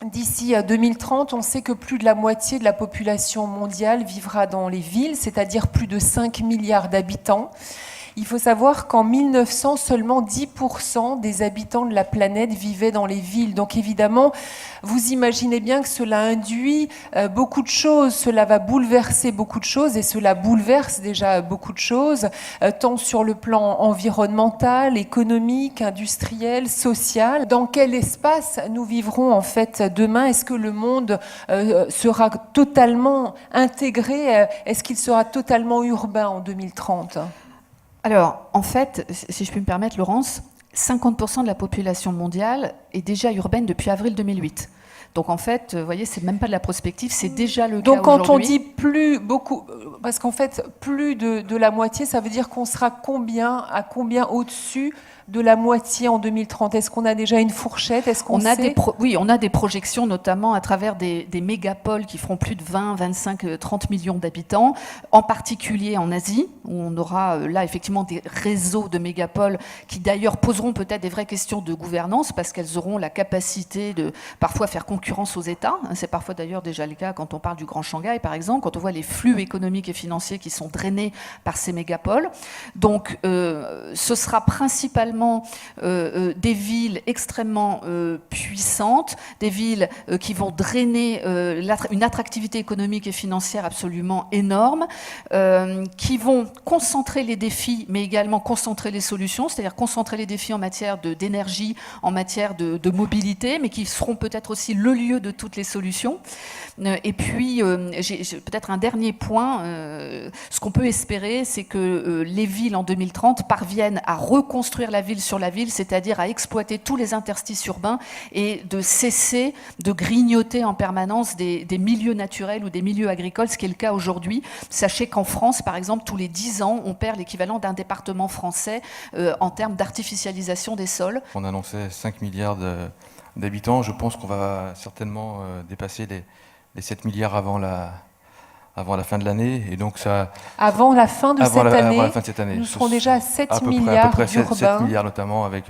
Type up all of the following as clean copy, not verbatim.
D'ici à 2030, on sait que plus de la moitié de la population mondiale vivra dans les villes, c'est-à-dire plus de 5 milliards d'habitants. Il faut savoir qu'en 1900, seulement 10% des habitants de la planète vivaient dans les villes. Donc évidemment, vous imaginez bien que cela induit beaucoup de choses, cela va bouleverser beaucoup de choses et cela bouleverse déjà beaucoup de choses, tant sur le plan environnemental, économique, industriel, social. Dans quel espace nous vivrons en fait demain? Est-ce que le monde sera totalement intégré? Est-ce qu'il sera totalement urbain en 2030? Alors, en fait, si je puis me permettre, Laurence, 50% de la population mondiale est déjà urbaine depuis avril 2008. Donc en fait, vous voyez, c'est même pas de la prospective, c'est déjà le cas aujourd'hui. Donc quand on dit plus beaucoup, parce qu'en fait, plus de la moitié, ça veut dire qu'on sera à combien au-dessus de la moitié en 2030? Est-ce qu'on a déjà une fourchette? Est-ce qu'on sait? Oui, on a des projections, notamment à travers des mégapoles qui feront plus de 20, 25, 30 millions d'habitants, en particulier en Asie, où on aura là effectivement des réseaux de mégapoles qui d'ailleurs poseront peut-être des vraies questions de gouvernance, parce qu'elles auront la capacité de parfois faire concurrence aux États. C'est parfois d'ailleurs déjà le cas quand on parle du Grand Shanghai, par exemple, quand on voit les flux économiques et financiers qui sont drainés par ces mégapoles. Donc ce sera principalement des villes extrêmement puissantes, des villes qui vont drainer une attractivité économique et financière absolument énorme, qui vont concentrer les défis, mais également concentrer les solutions, c'est-à-dire concentrer les défis en matière d'énergie, en matière de mobilité, mais qui seront peut-être aussi le lieu de toutes les solutions. Et puis, j'ai peut-être un dernier point. Ce qu'on peut espérer, c'est que les villes en 2030 parviennent à reconstruire la ville sur la ville, c'est-à-dire à exploiter tous les interstices urbains et de cesser de grignoter en permanence des milieux naturels ou des milieux agricoles, ce qui est le cas aujourd'hui. Sachez qu'en France, par exemple, tous les 10 ans, on perd l'équivalent d'un département français en termes d'artificialisation des sols. On annonçait 5 milliards d'habitants. Je pense qu'on va certainement dépasser les 7 milliards avant la fin de l'année, et donc ça... Avant la fin de cette année, nous serons déjà à 7 milliards à peu près d'urbains. 7 milliards notamment, avec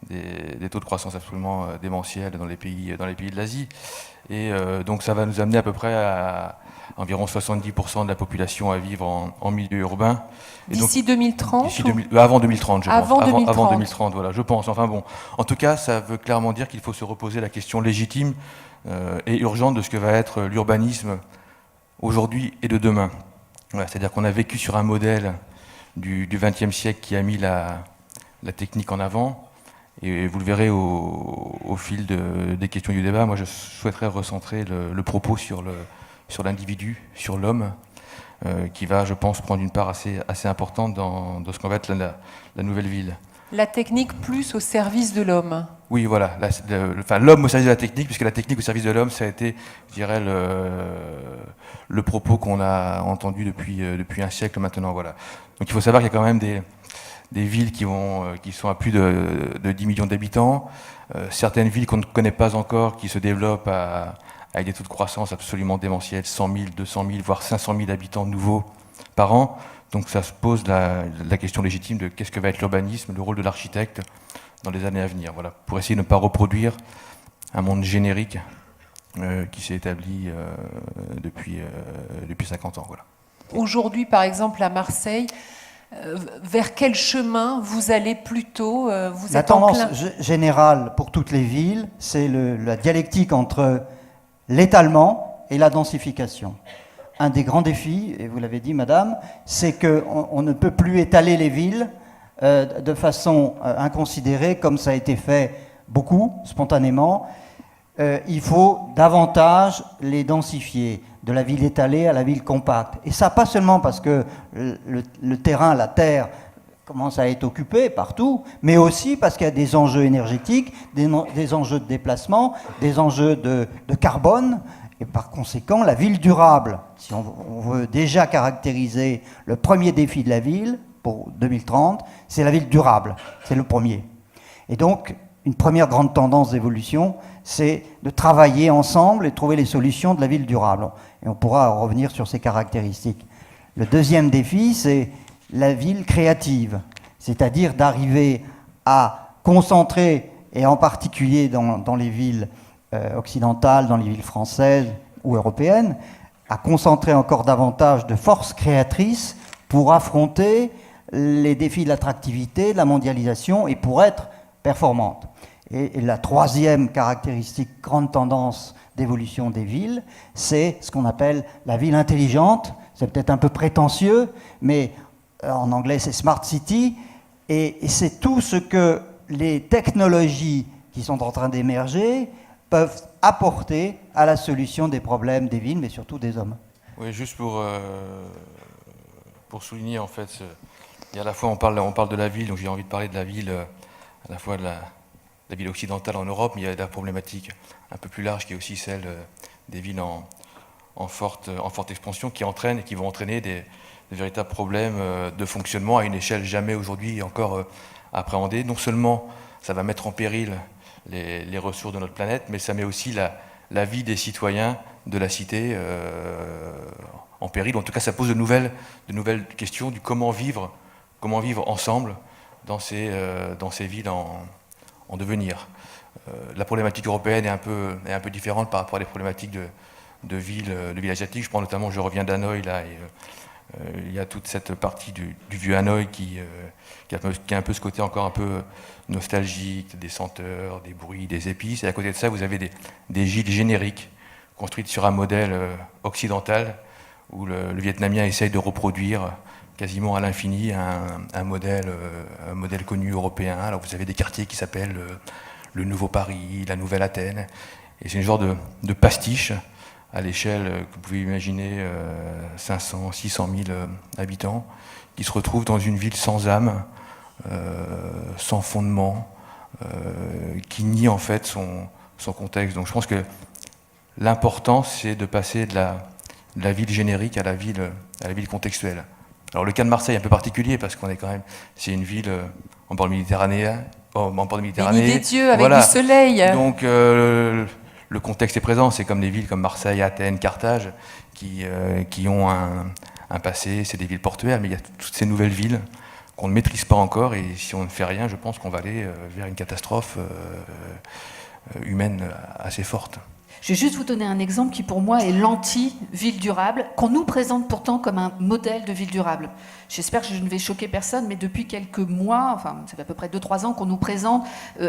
des taux de croissance absolument démentiels dans les pays de l'Asie. Et donc ça va nous amener à peu près à environ 70% de la population à vivre en milieu urbain. D'ici 2030 Avant 2030, je pense. Avant 2030, voilà, je pense. Enfin bon, en tout cas, ça veut clairement dire qu'il faut se reposer la question légitime et urgente de ce que va être l'urbanisme aujourd'hui et de demain. Voilà, c'est-à-dire qu'on a vécu sur un modèle du XXe siècle qui a mis la technique en avant, et vous le verrez au fil des questions du débat. Moi, je souhaiterais recentrer le propos sur l'individu, sur l'homme, qui va, je pense, prendre une part assez importante dans ce qu'on va être la nouvelle ville. La technique plus au service de l'homme. Oui, voilà. L'homme au service de la technique, puisque la technique au service de l'homme, ça a été, je dirais, le propos qu'on a entendu depuis un siècle maintenant. Voilà. Donc il faut savoir qu'il y a quand même des villes qui sont à plus de 10 millions d'habitants, certaines villes qu'on ne connaît pas encore, qui se développent avec des taux de croissance absolument démentiels, 100 000, 200 000, voire 500 000 habitants nouveaux par an. Donc ça se pose la question légitime de qu'est-ce que va être l'urbanisme, le rôle de l'architecte dans les années à venir, voilà, pour essayer de ne pas reproduire un monde générique qui s'est établi depuis 50 ans. Voilà. Aujourd'hui, par exemple, à Marseille, vers quel chemin vous allez plutôt La tendance générale pour toutes les villes, c'est la dialectique entre l'étalement et la densification. Un des grands défis, et vous l'avez dit, madame, c'est qu'on ne peut plus étaler les villes de façon inconsidérée, comme ça a été fait beaucoup, spontanément. Il faut davantage les densifier, de la ville étalée à la ville compacte. Et ça, pas seulement parce que le terrain, la terre, commence à être occupé partout, mais aussi parce qu'il y a des enjeux énergétiques, des enjeux de déplacement, des enjeux de carbone, et par conséquent, la ville durable. Si on veut déjà caractériser le premier défi de la ville, pour 2030, c'est la ville durable, c'est le premier. Et donc, une première grande tendance d'évolution, c'est de travailler ensemble et trouver les solutions de la ville durable. Et on pourra revenir sur ces caractéristiques. Le deuxième défi, c'est la ville créative, c'est-à-dire d'arriver à concentrer, et en particulier dans les villes occidentales, dans les villes françaises ou européennes, à concentrer encore davantage de forces créatrices pour affronter les défis de l'attractivité, de la mondialisation et pour être performantes. Et la troisième caractéristique, grande tendance d'évolution des villes, c'est ce qu'on appelle la ville intelligente. C'est peut-être un peu prétentieux, mais en anglais c'est Smart City, et c'est tout ce que les technologies qui sont en train d'émerger peuvent apporter à la solution des problèmes des villes, mais surtout des hommes. Oui, juste pour souligner, en fait, et à la fois on parle de la ville, donc j'ai envie de parler de la ville, à la fois de la ville occidentale en Europe, mais il y a la problématique un peu plus large qui est aussi celle des villes en forte expansion qui entraînent et qui vont entraîner des véritables problèmes de fonctionnement à une échelle jamais aujourd'hui encore appréhendée. Non seulement ça va mettre en péril les ressources de notre planète, mais ça met aussi la vie des citoyens de la cité en péril. En tout cas, ça pose de nouvelles questions du comment vivre ensemble dans ces villes en devenir. La problématique européenne est un peu différente par rapport à des problématiques de villes asiatiques. Je prends notamment, je reviens d'Hanoï là, et il y a toute cette partie du vieux Hanoï qui a un peu ce côté encore un peu nostalgique, des senteurs, des bruits, des épices. Et à côté de ça, vous avez des villes génériques construites sur un modèle occidental où le Vietnamien essaye de reproduire quasiment à l'infini un modèle connu européen. Alors vous avez des quartiers qui s'appellent le Nouveau Paris, la Nouvelle Athènes, et c'est une genre de pastiche à l'échelle que vous pouvez imaginer 500, 600 000 habitants, qui se retrouvent dans une ville sans âme, sans fondement, qui nie en fait son contexte. Donc je pense que l'important c'est de passer de la ville générique à la ville contextuelle. Alors le cas de Marseille est un peu particulier parce qu'on est quand même, c'est une ville en bord méditerranéen, béni des dieux, avec du soleil. Donc le contexte est présent, c'est comme des villes comme Marseille, Athènes, Carthage, qui ont un passé, c'est des villes portuaires, mais il y a toutes ces nouvelles villes qu'on ne maîtrise pas encore, et si on ne fait rien, je pense qu'on va aller vers une catastrophe humaine assez forte. Je vais juste vous donner un exemple qui pour moi est l'anti-ville durable, qu'on nous présente pourtant comme un modèle de ville durable. J'espère que je ne vais choquer personne, mais depuis quelques mois, enfin ça fait à peu près 2-3 ans qu'on nous présente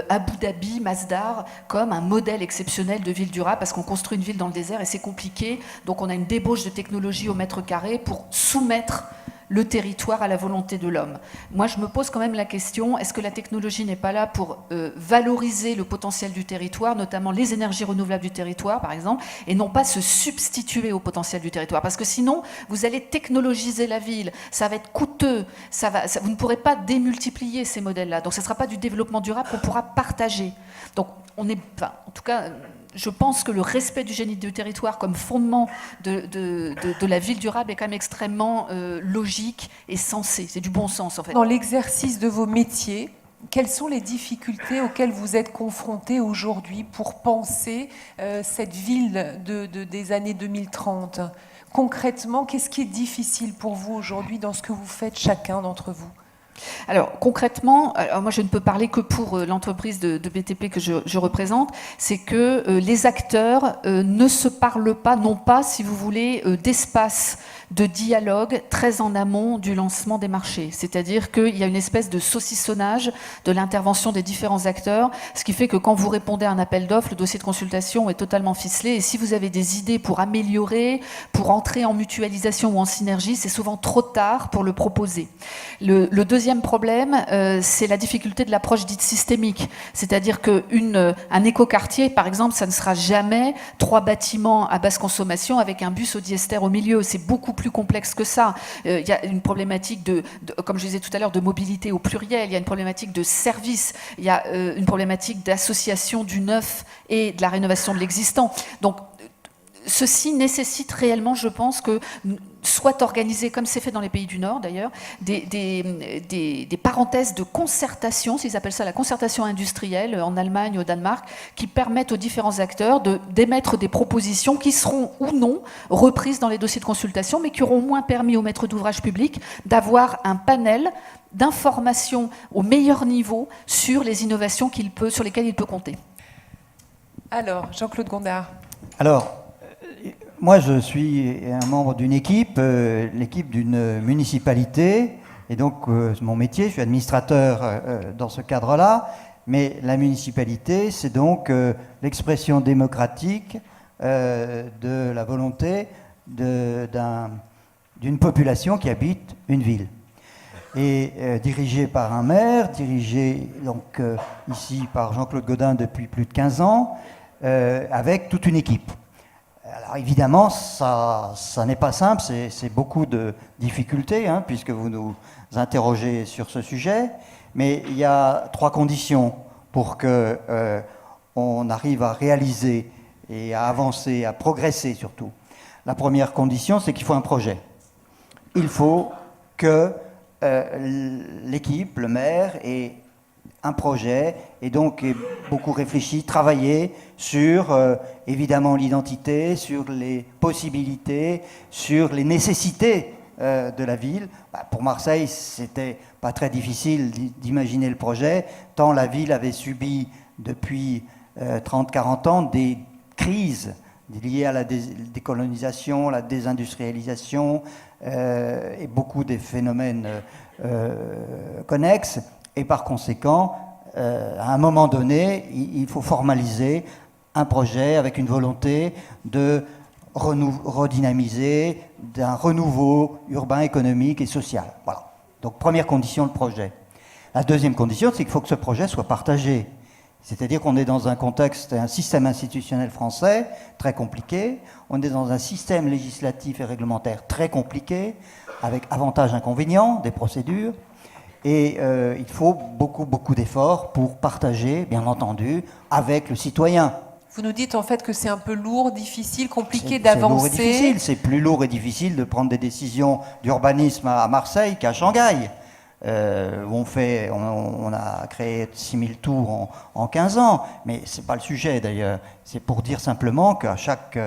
Abu Dhabi, Masdar, comme un modèle exceptionnel de ville durable, parce qu'on construit une ville dans le désert et c'est compliqué, donc on a une débauche de technologie au mètre carré pour soumettre le territoire à la volonté de l'homme. Moi, je me pose quand même la question, est-ce que la technologie n'est pas là pour valoriser le potentiel du territoire, notamment les énergies renouvelables du territoire, par exemple, et non pas se substituer au potentiel du territoire? Parce que sinon, vous allez technologiser la ville, ça va être coûteux, vous ne pourrez pas démultiplier ces modèles-là. Donc, ce ne sera pas du développement durable qu'on pourra partager. Donc, en tout cas, je pense que le respect du génie du territoire comme fondement de la ville durable est quand même extrêmement logique et sensé. C'est du bon sens, en fait. Dans l'exercice de vos métiers, quelles sont les difficultés auxquelles vous êtes confrontés aujourd'hui pour penser cette ville des années 2030 ? Concrètement, qu'est-ce qui est difficile pour vous aujourd'hui dans ce que vous faites chacun d'entre vous ? Alors concrètement, moi je ne peux parler que pour l'entreprise de BTP que je représente, c'est que les acteurs ne se parlent pas, n'ont pas, si vous voulez, d'espace de dialogue très en amont du lancement des marchés. C'est-à-dire qu'il y a une espèce de saucissonnage de l'intervention des différents acteurs, ce qui fait que quand vous répondez à un appel d'offres, le dossier de consultation est totalement ficelé, et si vous avez des idées pour améliorer, pour entrer en mutualisation ou en synergie, c'est souvent trop tard pour le proposer. Le deuxième problème, c'est la difficulté de l'approche dite systémique. C'est-à-dire qu'un écoquartier, par exemple, ça ne sera jamais 3 bâtiments à basse consommation avec un bus au diester au milieu. C'est beaucoup plus complexe que ça. Il y a une problématique comme je disais tout à l'heure, de mobilité au pluriel. Il y a une problématique de service. Il y a une problématique d'association du neuf et de la rénovation de l'existant. Donc, ceci nécessite réellement, je pense, que soit organisé, comme c'est fait dans les pays du Nord d'ailleurs, des parenthèses de concertation, s'ils appellent ça la concertation industrielle en Allemagne, au Danemark, qui permettent aux différents acteurs d'émettre des propositions qui seront ou non reprises dans les dossiers de consultation, mais qui auront au moins permis aux maîtres d'ouvrage publics d'avoir un panel d'informations au meilleur niveau sur les innovations sur lesquelles il peut compter. Alors, Jean-Claude Gondard. Alors, moi je suis un membre d'une équipe, l'équipe d'une municipalité, et donc mon métier, je suis administrateur dans ce cadre-là, mais la municipalité, c'est donc l'expression démocratique de la volonté d'une population qui habite une ville. Et dirigée par un maire, dirigée donc ici par Jean-Claude Gaudin depuis plus de 15 ans, avec toute une équipe. Alors évidemment, ça n'est pas simple, c'est beaucoup de difficultés, hein, puisque vous nous interrogez sur ce sujet, mais il y a 3 conditions pour que on arrive à réaliser et à avancer, à progresser surtout. La première condition, c'est qu'il faut un projet. Il faut que l'équipe, le maire, ait un projet et donc beaucoup réfléchi, travaillé sur évidemment l'identité, sur les possibilités, sur les nécessités de la ville. Pour Marseille, c'était pas très difficile d'imaginer le projet, tant la ville avait subi depuis 30-40 ans des crises liées à la décolonisation, la désindustrialisation et beaucoup des phénomènes connexes. Et par conséquent, à un moment donné, il faut formaliser un projet avec une volonté de redynamiser, d'un renouveau urbain, économique et social. Voilà. Donc première condition, le projet. La deuxième condition, c'est qu'il faut que ce projet soit partagé. C'est-à-dire qu'on est dans un contexte, un système institutionnel français très compliqué, on est dans un système législatif et réglementaire très compliqué, avec avantages, inconvénients, des procédures, et il faut beaucoup d'efforts pour partager, bien entendu, avec le citoyen. Vous nous dites en fait que c'est un peu lourd, difficile, compliqué C'est lourd d'avancer. et difficile. C'est plus lourd et difficile de prendre des décisions d'urbanisme à Marseille qu'à Shanghai. On a créé 6000 tours en 15 ans, mais ce n'est pas le sujet d'ailleurs. C'est pour dire simplement qu'à chaque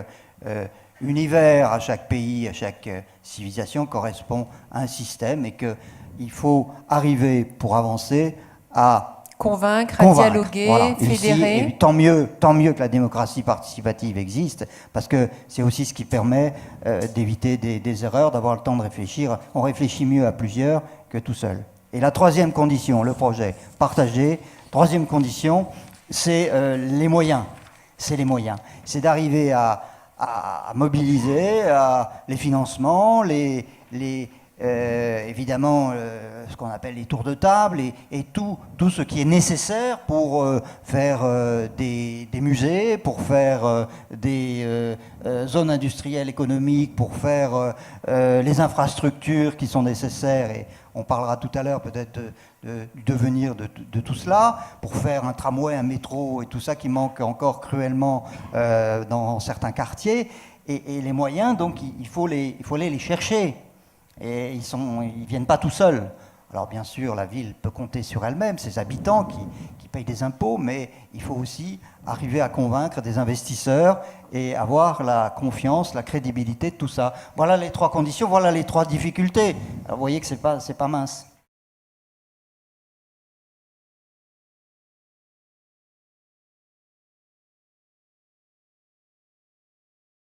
univers, à chaque pays, à chaque civilisation correspond un système et qu'il faut arriver pour avancer à Convaincre, à dialoguer, voilà. fédérer. Et tant mieux que la démocratie participative existe, parce que c'est aussi ce qui permet d'éviter des erreurs, d'avoir le temps de réfléchir. On réfléchit mieux à plusieurs que tout seul. Et la troisième condition, le projet partagé. Troisième condition, c'est les moyens. C'est les moyens. C'est d'arriver à mobiliser les financements, évidemment ce qu'on appelle les tours de table et tout ce qui est nécessaire pour faire des musées, pour faire des zones industrielles économiques, pour faire les infrastructures qui sont nécessaires, et on parlera tout à l'heure peut-être du devenir de tout cela, pour faire un tramway, un métro et tout ça qui manque encore cruellement dans certains quartiers, et les moyens, donc il faut aller les chercher. Et ils ne viennent pas tout seuls. Alors bien sûr, la ville peut compter sur elle-même, ses habitants qui payent des impôts, mais il faut aussi arriver à convaincre des investisseurs et avoir la confiance, la crédibilité de tout ça. Voilà les 3 conditions, voilà les 3 difficultés. Alors, vous voyez que c'est pas mince.